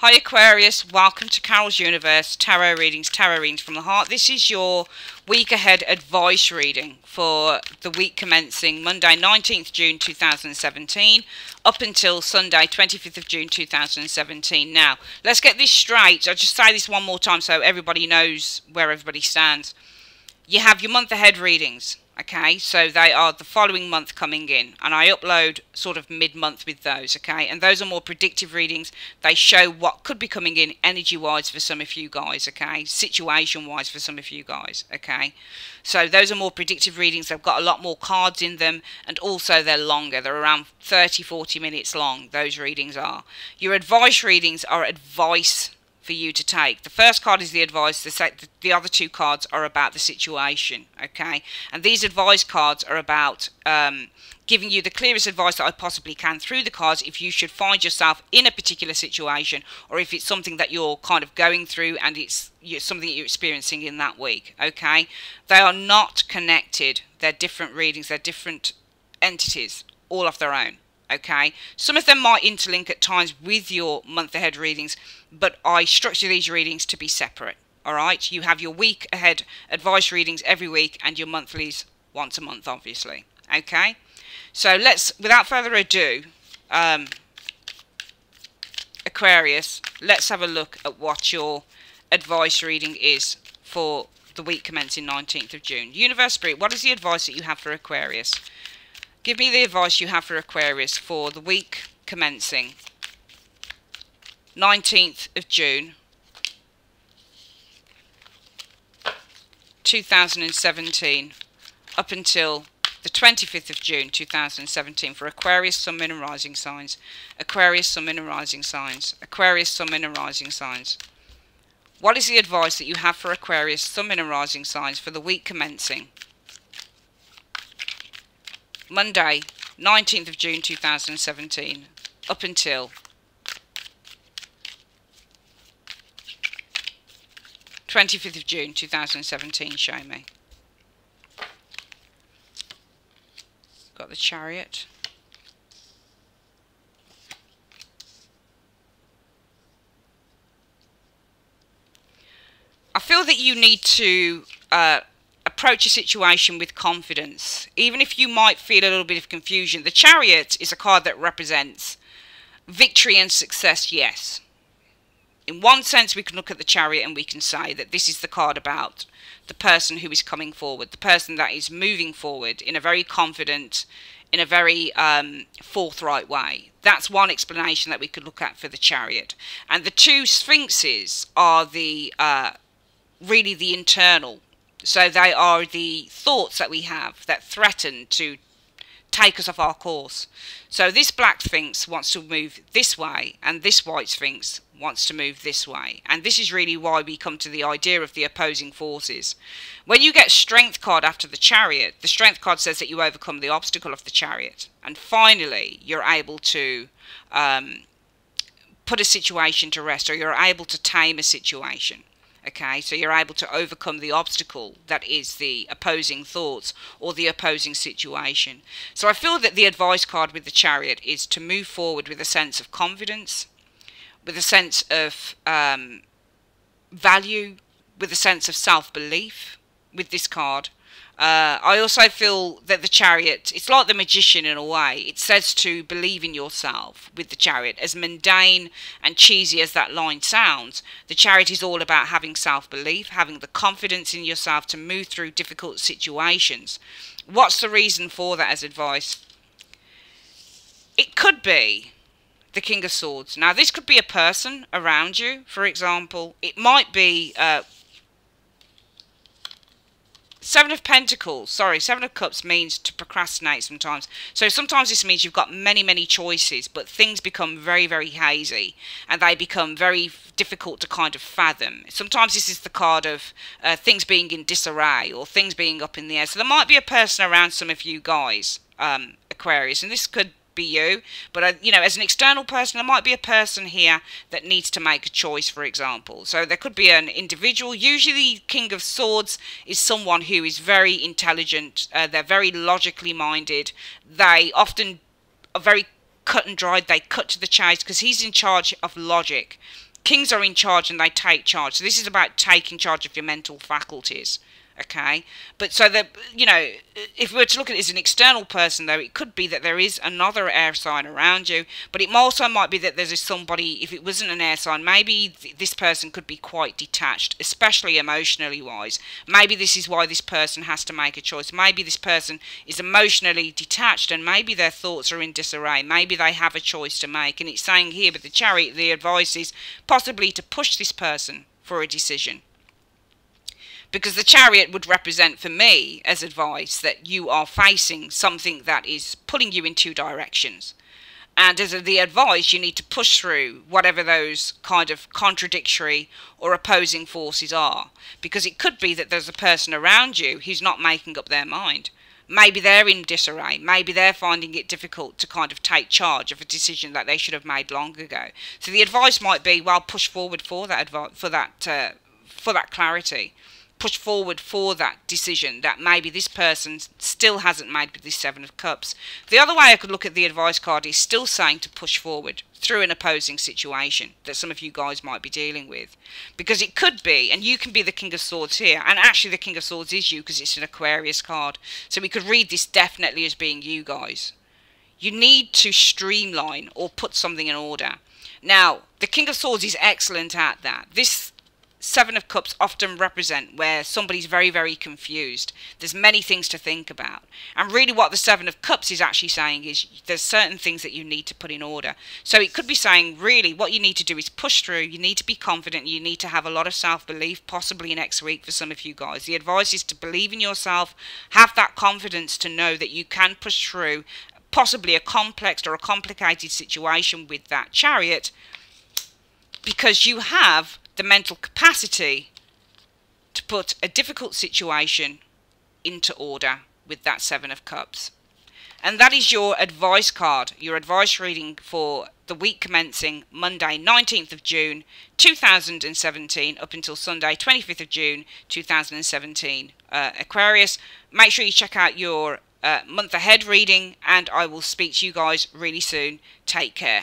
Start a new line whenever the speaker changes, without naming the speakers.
Hi Aquarius, welcome to Carol's Universe, Tarot Readings from the Heart. This is your week ahead advice reading for the week commencing Monday 19th June 2017 up until Sunday 25th of June 2017. Now, let's get this straight. I'll just say this one more time so everybody knows where everybody stands. You have your month ahead readings. Okay, so they are the following month coming in, and I upload sort of mid-month with those, okay, and those are more predictive readings. They show what could be coming in energy-wise for some of you guys, okay, situation-wise for some of you guys, okay. So those are more predictive readings. They've got a lot more cards in them, and also they're longer. They're around 30-40 minutes long, those readings are. Your advice readings are advice for you to take. The first card is the advice, the other two cards are about the situation, okay, and these advice cards are about giving you the clearest advice that I possibly can through the cards if you should find yourself in a particular situation, or if it's something that you're kind of going through and it's something that you're experiencing in that week, okay. They are not connected, they're different readings, they're different entities all of their own. Okay, some of them might interlink at times with your month ahead readings, but I structure these readings to be separate. Alright, you have your week ahead advice readings every week and your monthlies once a month, obviously. Okay, so let's, without further ado, Aquarius, let's have a look at what your advice reading is for the week commencing 19th of June. Universe Spirit, what is the advice that you have for Aquarius? Give me the advice you have for Aquarius for the week commencing 19th of June 2017 up until the 25th of June 2017 for Aquarius, Sun, Moon and Rising signs. Aquarius, Sun, Moon and Rising signs. Aquarius, Sun, Moon and Rising signs. What is the advice that you have for Aquarius, Sun, Moon and Rising signs for the week commencing Monday, 19th of June 2017, up until 25th of June 2017, show me. Got the Chariot. I feel that you need to approach a situation with confidence, even if you might feel a little bit of confusion. The Chariot is a card that represents victory and success, yes. In one sense, we can look at the Chariot and we can say that this is the card about the person who is coming forward, the person that is moving forward in a very confident, in a very forthright way. That's one explanation that we could look at for the Chariot. And the two Sphinxes are the really the internal. So they are the thoughts that we have that threaten to take us off our course. So this black Sphinx wants to move this way, and this white Sphinx wants to move this way. And this is really why we come to the idea of the opposing forces. When you get Strength card after the Chariot, the Strength card says that you overcome the obstacle of the Chariot. And finally, you're able to put a situation to rest, or you're able to tame a situation. Okay, so you're able to overcome the obstacle that is the opposing thoughts or the opposing situation. So I feel that the advice card with the Chariot is to move forward with a sense of confidence, with a sense of value, with a sense of self-belief with this card. I also feel that the Chariot, it's like the Magician in a way. It says to believe in yourself with the Chariot. As mundane and cheesy as that line sounds, the Chariot is all about having self-belief, having the confidence in yourself to move through difficult situations. What's the reason for that as advice? It could be the King of Swords. Now, this could be a person around you, for example. It might be Seven of Pentacles, sorry, Seven of Cups means to procrastinate sometimes. So sometimes this means you've got many choices, but things become very hazy and they become very difficult to kind of fathom. Sometimes this is the card of things being in disarray or things being up in the air. So there might be a person around some of you guys, Aquarius, and this could be you, but you know, as an external person, there might be a person here that needs to make a choice, for example. So there could be an individual. Usually King of Swords is someone who is very intelligent, they're very logically minded, they often are very cut and dried, they cut to the chase because he's in charge of logic. Kings are in charge and they take charge. So this is about taking charge of your mental faculties. Okay, but so that, you know, if we were to look at it as an external person, though, it could be that there is another air sign around you, but it also might be that there's somebody, if it wasn't an air sign, maybe this person could be quite detached, especially emotionally wise. Maybe this is why this person has to make a choice. Maybe this person is emotionally detached and maybe their thoughts are in disarray. Maybe they have a choice to make, and it's saying here with the Chariot, the advice is possibly to push this person for a decision. Because the Chariot would represent for me as advice that you are facing something that is pulling you in two directions. And as the advice, you need to push through whatever those kind of contradictory or opposing forces are. Because it could be that there's a person around you who's not making up their mind. Maybe they're in disarray. Maybe they're finding it difficult to kind of take charge of a decision that they should have made long ago. So the advice might be, well, push forward for that clarity. Push forward for that decision that maybe this person still hasn't made with this Seven of Cups. The other way I could look at the advice card is still saying to push forward through an opposing situation that some of you guys might be dealing with. Because it could be, and you can be the King of Swords here, and actually the King of Swords is you because it's an Aquarius card. So we could read this definitely as being you guys. You need to streamline or put something in order. Now, the King of Swords is excellent at that. This Seven of Cups often represent where somebody's very, very confused. There's many things to think about. And really what the Seven of Cups is actually saying is there's certain things that you need to put in order. So it could be saying really what you need to do is push through. You need to be confident. You need to have a lot of self-belief, possibly next week for some of you guys. The advice is to believe in yourself, have that confidence to know that you can push through possibly a complex or a complicated situation with that Chariot, because you have the mental capacity to put a difficult situation into order with that Seven of Cups. And that is your advice card, your advice reading for the week commencing Monday 19th of June 2017 up until Sunday 25th of June 2017. Aquarius, make sure you check out your month ahead reading, and I will speak to you guys really soon. Take care.